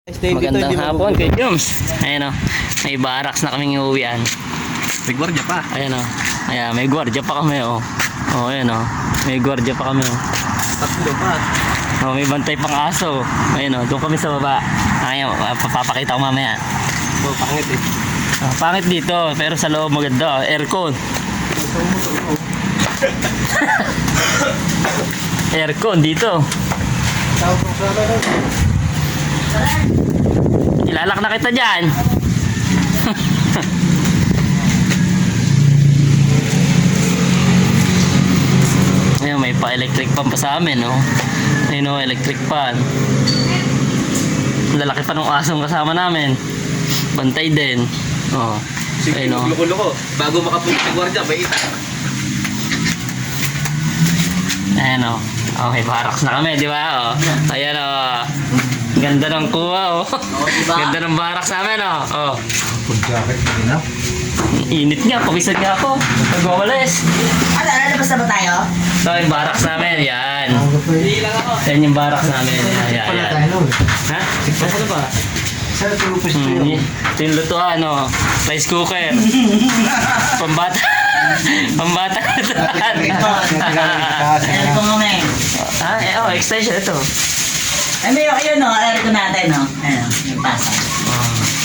Magandang hapon kay Jums. Ayan o, may barracks na kaming uuwian. May gwardiya pa. Ayan o, ayan, may gwardiya pa kami o. O, ayan o, may gwardiya pa kami o. Tatlo pa. O, may bantay pang aso. Ayan o, doon kami sa baba. Ayan, papapakita ko mamaya. Oh, pangit eh. Pangit dito, pero sa loob maganda. Aircon. Aircon dito. Ilalak na kita dyan. Ayun, may pa-electric fan pa sa amin, no? Ayun, no, electric fan. Lalaki pa nung asong kasama namin. Bantay din. Oh. Sige, Ayun, no. loko-loko. Bago makapunta sa gwardiya, may ita. Ayan, no. Okay, barracks na kami, di ba? Oh. Ayan, oh. Ganda ng kuha, oh. Diba? Ganda ng barracks namin, oh. Oh. Full jacket na. Init nga, pawisag nga ako. Nagwawalis. Ano, lalabas na ba tayo? So, yung barracks namin, yan. Hindi lang ako. Yan yung barracks namin. Yan, Pala yan. tayo nun. Ha? Ano ba? Saan ito lupos ito Hmm, yun? ito yung lutuan, oh. Rice cooker. Pambata. Pambata lutuan. Ayan ko nga eh. Ah, eh, oh, extension ito. Ay, may yun no, air ko natin no. Ayan, yung pasa.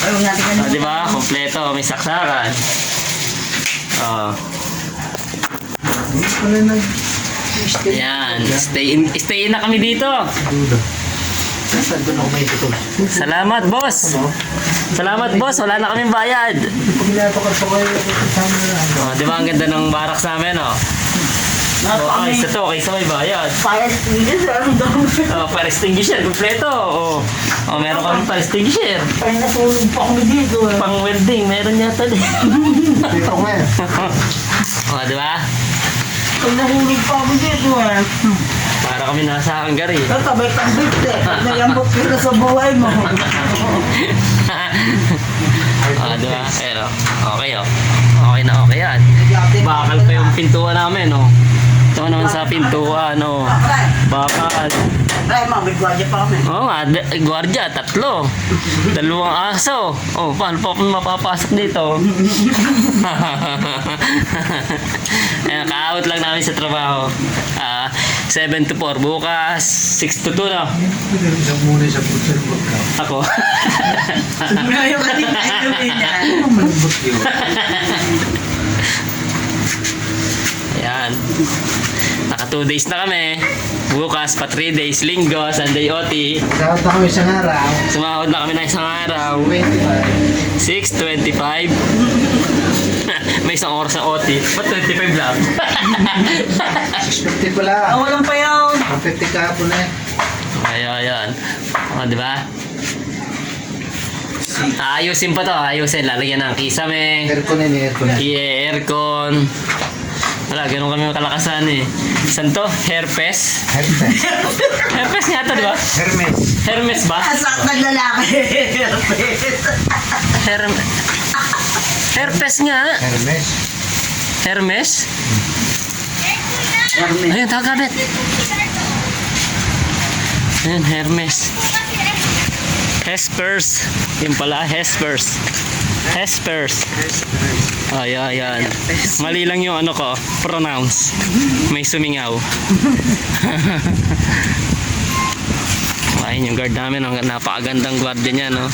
Ay, huwag natin Oh, di ba? Kompleto, may saksakan. Oh. Yan, stay in na kami dito. Saan doon ako may ito? Salamat, boss. Salamat, boss. Wala na kaming bayad. Pag pinapakal pa kayo, kasama na ano. Oh, di ba ang ganda ng barracks namin, oh? Oh, isa to, kaysa may bayad. Fire extinguisher, ano daw? Oh, fire extinguisher, kompleto. Oh, oh meron kami fire extinguisher. Ay, natulog pa kami dito eh. Pang welding, meron yata din. Ito nga eh. Oh, di ba? Ay, nahulog pa kami dito eh. Para kami nasa Hungary. Tatabay kang bit eh. Nayambot ka sa buhay mo. Ah, di ba? Pero, okay, oh. Okay na okay yan. Bakal pa yung pintuan namin, oh. Ito naman sa pintuan, oh. Bakal. Ay, mabigwadya pa kami. Oo nga, gwardiya, 3. 2 aso. Oh, paano pa kung mapapasok dito? Ayan, ka-out lang namin sa trabaho. 7 to 4 bukas, 6 to 2 no? Isang muna sa puso ng pagkaw. Ako. Ngayon ka din tayo niya. Ano malambot yun? Ayan. Naka 2 days na kami. Bukas pa 3 days, linggo, Sunday OT. Saan na kami isang araw? Sumahod na kami ng isang araw. 6:25. May isang oras na OT. Ba't 25 lang? 650 pala. Walang pa yun. 150 kahapon na eh. Ayan. O, di ba? Ayusin pa to. Ayusin. Lalagyan ng kisame. Aircon na aircon na. I-aircon. Wala, ganun kami makalakasan eh. Saan to? Herpes? Hermes. Herpes nga to, di ba? Hermes. Hermes ba? Asak ng lalaki. Herpes nga. Hermes. Hermes? Ayun, tagabit. Ayun, Hermes. Hespers. Yung pala, Hespers. Hespers. Ayan. Mali lang yung ano ko, pronounce. May sumingaw. Ayun yung guard namin, ang napakagandang guardia niya, no?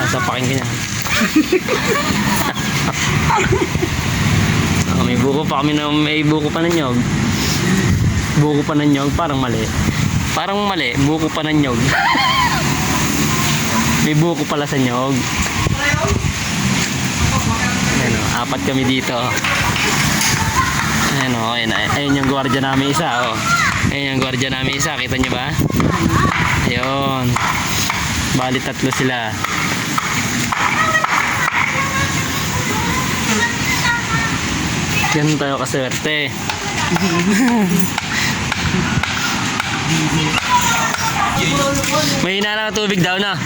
Sasapakin ka niya. May buko pa kami na may buko pa ng nyog. Buko pa ng nyog, parang mali. Parang mali, buko pa ng nyog. May buko pala sa nyog. Ayan o, 4 kami dito. Ayan o, ayun yung gwardiya namin isa o. Ayun yung gwardiya namin isa, kita nyo ba? Ayun. Bali 3 sila. Yan tayo kaswerte. May hina na tubig daw na.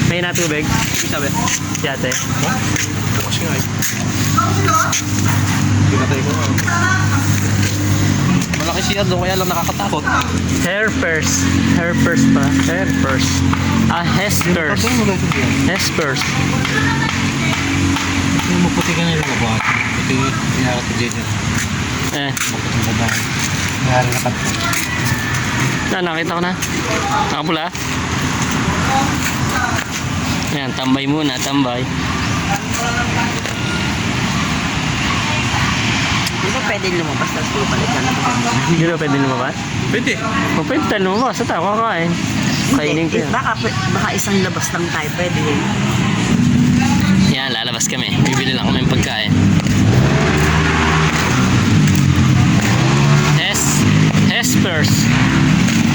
May hina tubig. Sabi. Si ate. Bukas nga eh. Pinatay ko. Malaki siya doon, kaya lang nakakatakot. Herpers. Herpers pa. Herpers. Hespers. Hespers. Yung maputi ka na yung mga buhat. Puti yung pinaka ko dyan. Maputi yung babae. Mayari na kanto. Nakita ko na. Nakapula. Ayan, tambay muna, tambay. Di ba pwede lumabas na school palit na naman? Hindi na pwede lumabas? Pwede. O pwede tayo lumabas. Sa tayo kakain. Kainin ko Hindi, yan. baka isang labas lang tayo pwede. Yan, lalabas kami. Bibili lang kami ng pagkain. Hespers.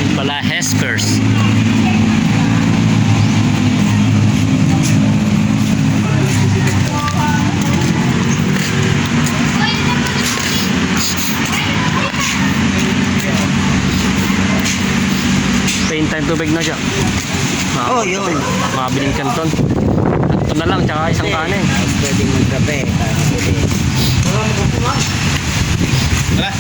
Yun pala, Hespers. Paint time tubig na siya. Oo, yun. Makabiling kanton. Kanton na lang, tsaka isang kanin. Pwede magkape. Pwede. Tara.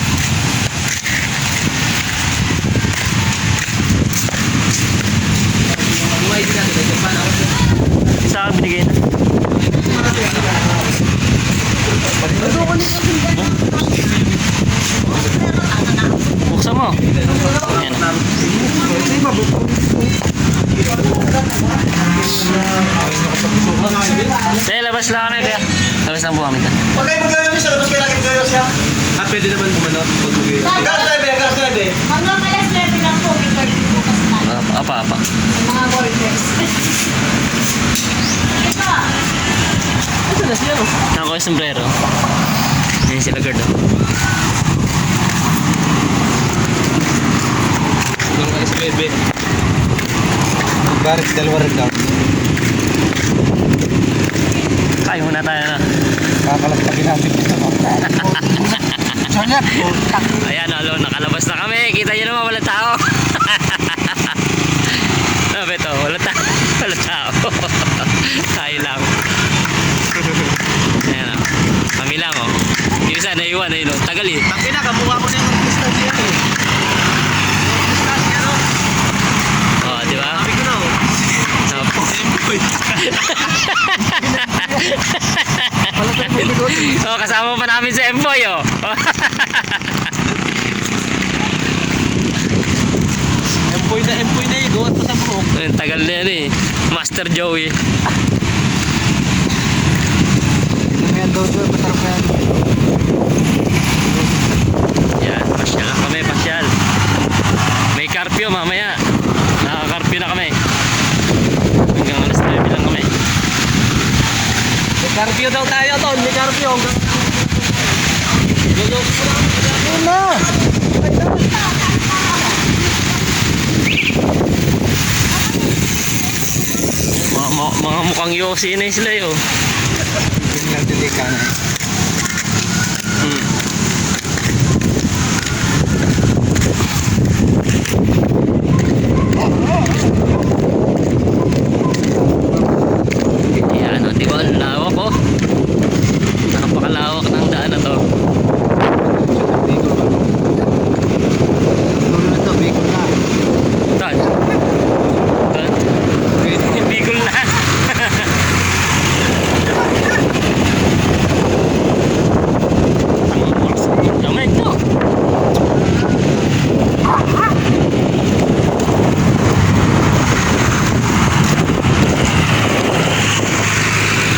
Isa ka binigay na. Buksan mo. Ayan. Sige, labas lang kami kaya. Labas lang po kami. Pag kayo maglalami sa labas, kayo lagi maglalami siya. Pwede naman kumano pag mag-uwi. Hanggang 9. Hanggang alas 9 lang po, before bukas na. Apa. Sa mga workers. Ito. Ito na siya. Nako yung sombrero. Ayan sila guard. Hanggang alas 9. Magbarit, dalawa rin daw. Kain muna tayo na. Kakalasagin natin dito. Sarap. Ayan, alo, nakalabas na kami. Kita nyo naman, wala tao. Ano ba ito? Wala tao. Wala tao. Tayo lang. Ayan o. Kami lang o. Yung isa, naiwan. Ayun o. Tagal eh. Ang pinakamukha ko na yung pistache yan eh. Pistache yan o. O, di ba? Sabi ko na o. Oh, kasama pa namin sa Empoy oh. Empoy na yun. Gawat pa sa buhok. Ang tagal na yan eh. Master Joey. Ayan daw doon. Masarap na yan. Yan, pasyal lang kami, pasyal. May curfew mamaya. Naka-curfew na kami. Hanggang alas 9 lang kami. May carpio daw tayo doon. May carpio. Yun na. Mga mukhang yosi na sila yun. Tingnan ka na. Hmm. Yan, di ba? Lawak oh. Napakalawak ng daan na to. Bicol ba? Dulo na to. Bicol na. Tan. Bicol na. Damay to.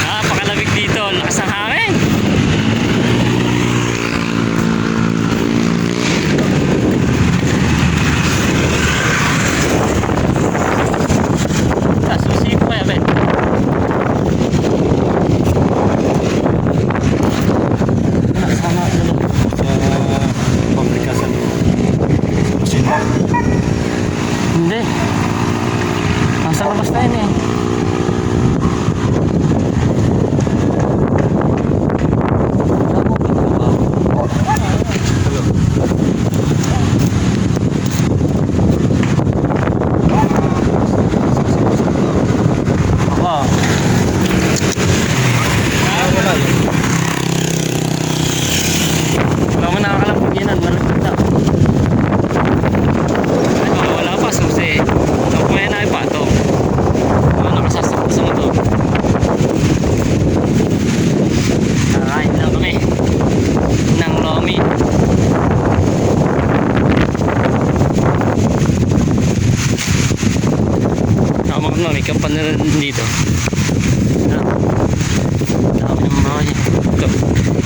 Napakalamig dito. Lakas ng hangin. Susi ko kaya, Ben? Sana sa pabrika sa Kusina. Hindi. Nasa labas na yun eh. Wow. Wala mo nakakalampag yan. Malapit na. May kapan na rin dito. Dami ng mga yan.